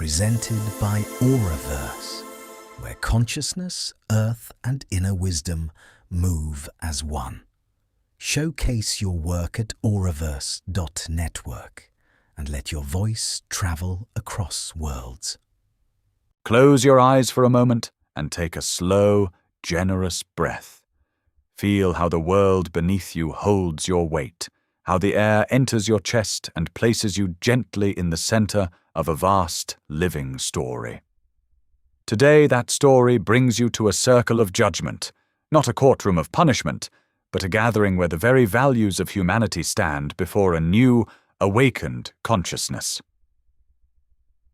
presented by AURAVERSE, where consciousness, earth and inner wisdom move as one. Showcase your work at auraverse.network and let your voice travel across worlds. Close your eyes for a moment and take a slow, generous breath. Feel how the world beneath you holds your weight, how the air enters your chest and places you gently in the center of a vast, living story. Today, that story brings you to a circle of judgment, not a courtroom of punishment, but a gathering where the very values of humanity stand before a new, awakened consciousness.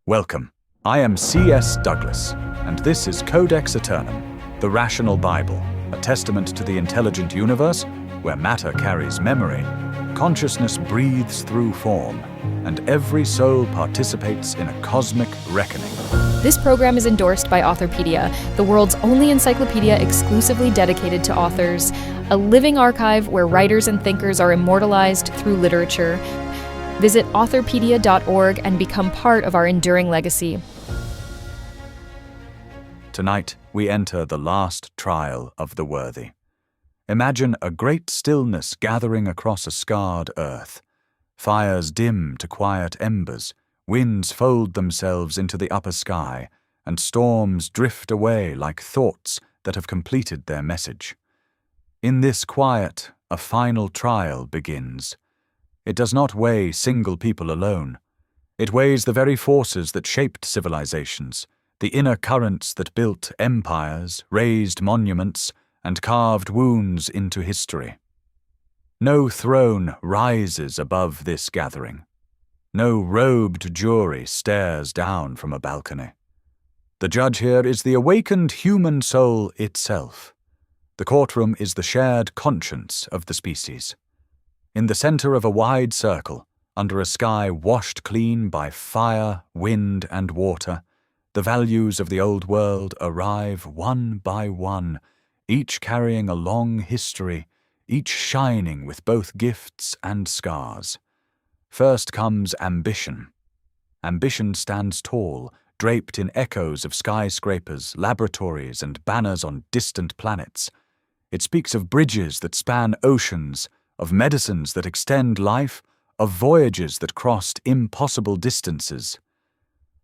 Welcome. I am C.S. Douglas, and this is Codex Æternum, the rational Bible, a testament to the intelligent universe, where matter carries memory, consciousness breathes through form, and every soul participates in a cosmic reckoning. This program is endorsed by AUTHORPÆDIA, the world's only encyclopedia exclusively dedicated to authors, a living archive where writers and thinkers are immortalized through literature. Visit authorpedia.org and become part of our enduring legacy. Tonight, we enter the last trial of the worthy. Imagine a great stillness gathering across a scarred earth. Fires dim to quiet embers, winds fold themselves into the upper sky, and storms drift away like thoughts that have completed their message. In this quiet, a final trial begins. It does not weigh single people alone. It weighs the very forces that shaped civilizations, the inner currents that built empires, raised monuments, and carved wounds into history. No throne rises above this gathering. No robed jury stares down from a balcony. The judge here is the awakened human soul itself. The courtroom is the shared conscience of the species. In the center of a wide circle, under a sky washed clean by fire, wind, and water, the values of the old world arrive one by one, each carrying a long history, each shining with both gifts and scars. First comes ambition. Ambition stands tall, draped in echoes of skyscrapers, laboratories, and banners on distant planets. It speaks of bridges that span oceans, of medicines that extend life, of voyages that crossed impossible distances.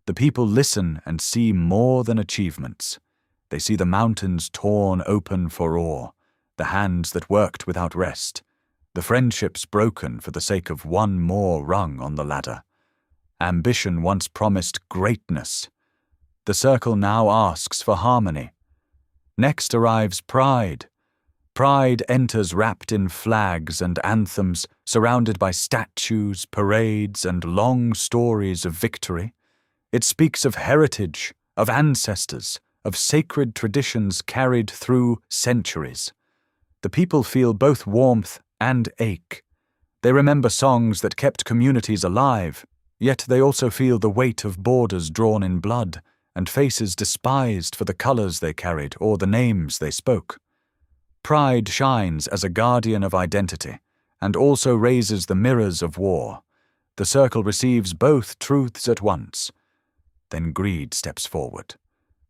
The people listen and see more than achievements. They see the mountains torn open for ore, the hands that worked without rest, the friendships broken for the sake of one more rung on the ladder. Ambition once promised greatness. The circle now asks for harmony. Next arrives pride. Pride enters wrapped in flags and anthems, surrounded by statues, parades, and long stories of victory. It speaks of heritage, of ancestors, of sacred traditions carried through centuries. The people feel both warmth and ache. They remember songs that kept communities alive, yet they also feel the weight of borders drawn in blood and faces despised for the colors they carried or the names they spoke. Pride shines as a guardian of identity and also raises the mirrors of war. The circle receives both truths at once. Then greed steps forward.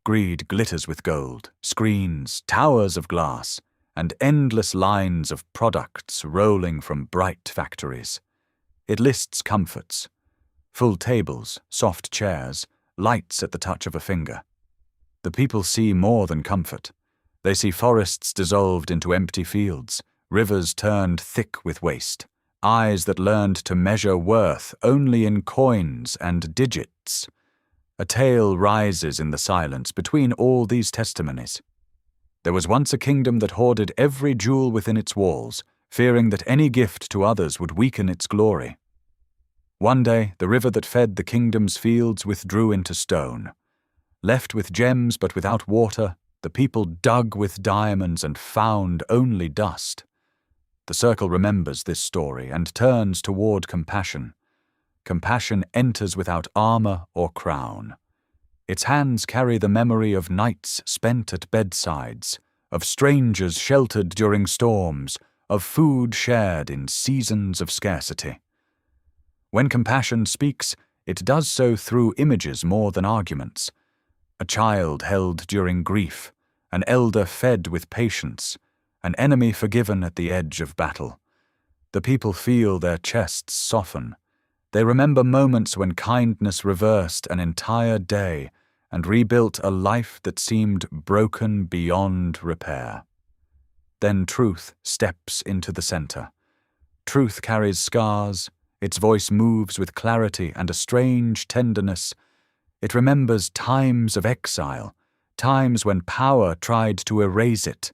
Greed glitters with gold, screens, towers of glass, and endless lines of products rolling from bright factories. It lists comforts: full tables, soft chairs, lights at the touch of a finger. The people see more than comfort. They see forests dissolved into empty fields, rivers turned thick with waste, eyes that learned to measure worth only in coins and digits. A tale rises in the silence between all these testimonies. There was once a kingdom that hoarded every jewel within its walls, fearing that any gift to others would weaken its glory. One day, the river that fed the kingdom's fields withdrew into stone. Left with gems but without water, the people dug with diamonds and found only dust. The circle remembers this story and turns toward compassion. Compassion enters without armor or crown. Its hands carry the memory of nights spent at bedsides, of strangers sheltered during storms, of food shared in seasons of scarcity. When compassion speaks, it does so through images more than arguments. A child held during grief, an elder fed with patience, an enemy forgiven at the edge of battle. The people feel their chests soften. They remember moments when kindness reversed an entire day and rebuilt a life that seemed broken beyond repair. Then truth steps into the center. Truth carries scars. Its voice moves with clarity and a strange tenderness. It remembers times of exile, times when power tried to erase it,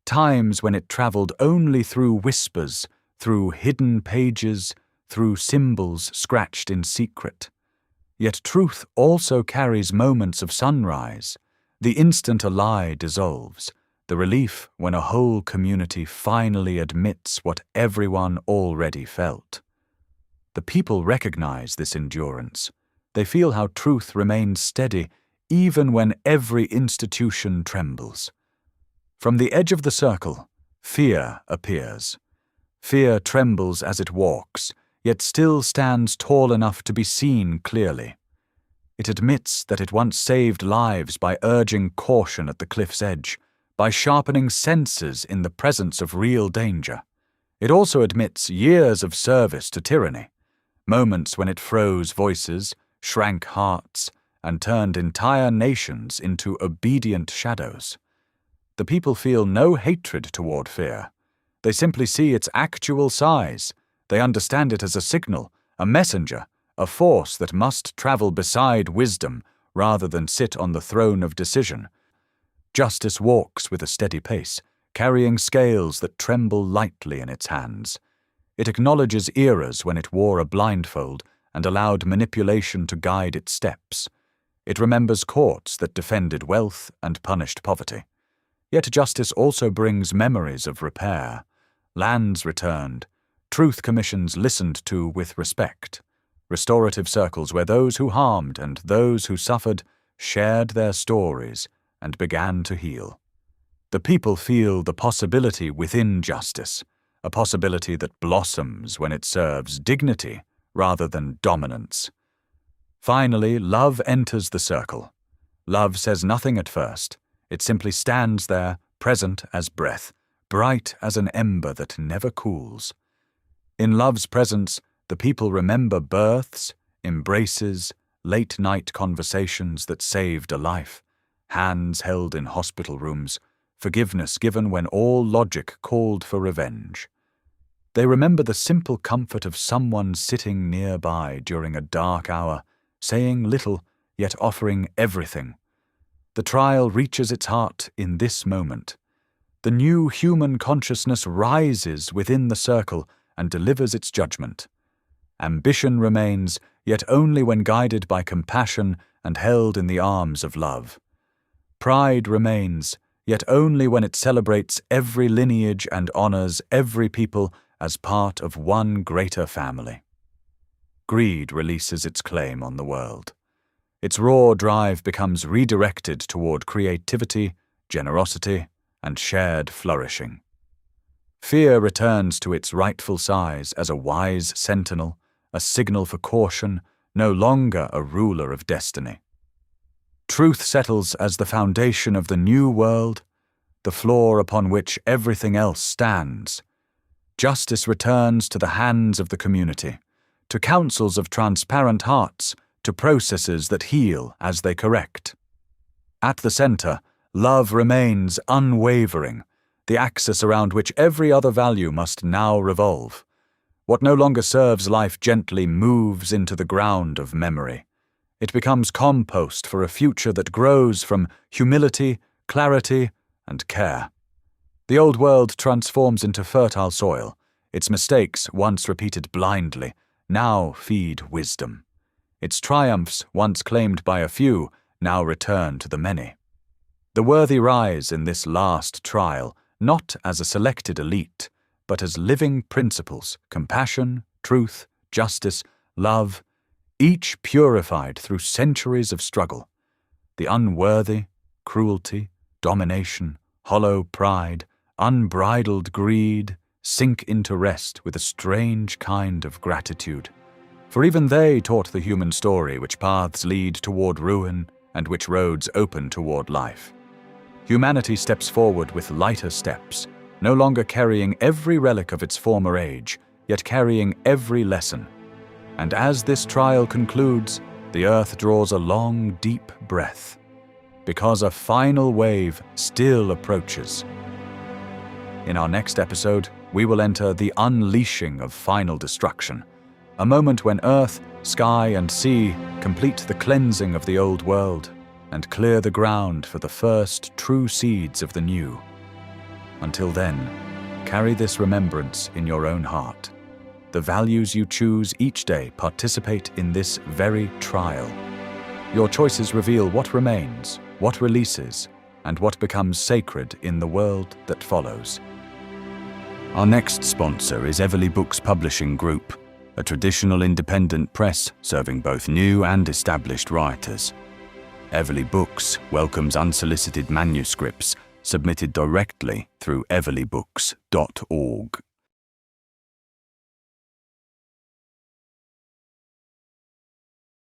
times when it traveled only through whispers, through hidden pages, through symbols scratched in secret. Yet truth also carries moments of sunrise, the instant a lie dissolves, the relief when a whole community finally admits what everyone already felt. The people recognize this endurance. They feel how truth remains steady even when every institution trembles. From the edge of the circle, fear appears. Fear trembles as it walks, yet still stands tall enough to be seen clearly. It admits that it once saved lives by urging caution at the cliff's edge, by sharpening senses in the presence of real danger. It also admits years of service to tyranny, moments when it froze voices, shrank hearts, and turned entire nations into obedient shadows. The people feel no hatred toward fear. They simply see its actual size. They understand it as a signal, a messenger, a force that must travel beside wisdom rather than sit on the throne of decision. Justice walks with a steady pace, carrying scales that tremble lightly in its hands. It acknowledges eras when it wore a blindfold and allowed manipulation to guide its steps. It remembers courts that defended wealth and punished poverty. Yet justice also brings memories of repair, lands returned, truth commissions listened to with respect, restorative circles where those who harmed and those who suffered shared their stories and began to heal. The people feel the possibility within justice, a possibility that blossoms when it serves dignity rather than dominance. Finally, love enters the circle. Love says nothing at first. It simply stands there, present as breath, bright as an ember that never cools. In love's presence, the people remember births, embraces, late-night conversations that saved a life, hands held in hospital rooms, forgiveness given when all logic called for revenge. They remember the simple comfort of someone sitting nearby during a dark hour, saying little, yet offering everything. The trial reaches its heart in this moment. The new human consciousness rises within the circle and delivers its judgment. Ambition remains, yet only when guided by compassion and held in the arms of love. Pride remains, yet only when it celebrates every lineage and honors every people as part of one greater family. Greed releases its claim on the world. Its raw drive becomes redirected toward creativity, generosity, and shared flourishing. Fear returns to its rightful size as a wise sentinel, a signal for caution, no longer a ruler of destiny. Truth settles as the foundation of the new world, the floor upon which everything else stands. Justice returns to the hands of the community, to councils of transparent hearts, to processes that heal as they correct. At the center, love remains unwavering, the axis around which every other value must now revolve. What no longer serves life gently moves into the ground of memory. It becomes compost for a future that grows from humility, clarity, and care. The old world transforms into fertile soil. Its mistakes, once repeated blindly, now feed wisdom. Its triumphs, once claimed by a few, now return to the many. The worthy rise in this last trial, not as a selected elite, but as living principles, compassion, truth, justice, love, each purified through centuries of struggle. The unworthy, cruelty, domination, hollow pride, unbridled greed sink into rest with a strange kind of gratitude. For even they taught the human story which paths lead toward ruin and which roads open toward life. Humanity steps forward with lighter steps, no longer carrying every relic of its former age, yet carrying every lesson. And as this trial concludes, the earth draws a long, deep breath, because a final wave still approaches. In our next episode, we will enter the unleashing of final destruction, a moment when earth, sky, and sea complete the cleansing of the old world and clear the ground for the first true seeds of the new. Until then, carry this remembrance in your own heart. The values you choose each day participate in this very trial. Your choices reveal what remains, what releases, and what becomes sacred in the world that follows. Our next sponsor is Everly Books Publishing Group, a traditional independent press serving both new and established writers. Everly Books welcomes unsolicited manuscripts submitted directly through everlybooks.org.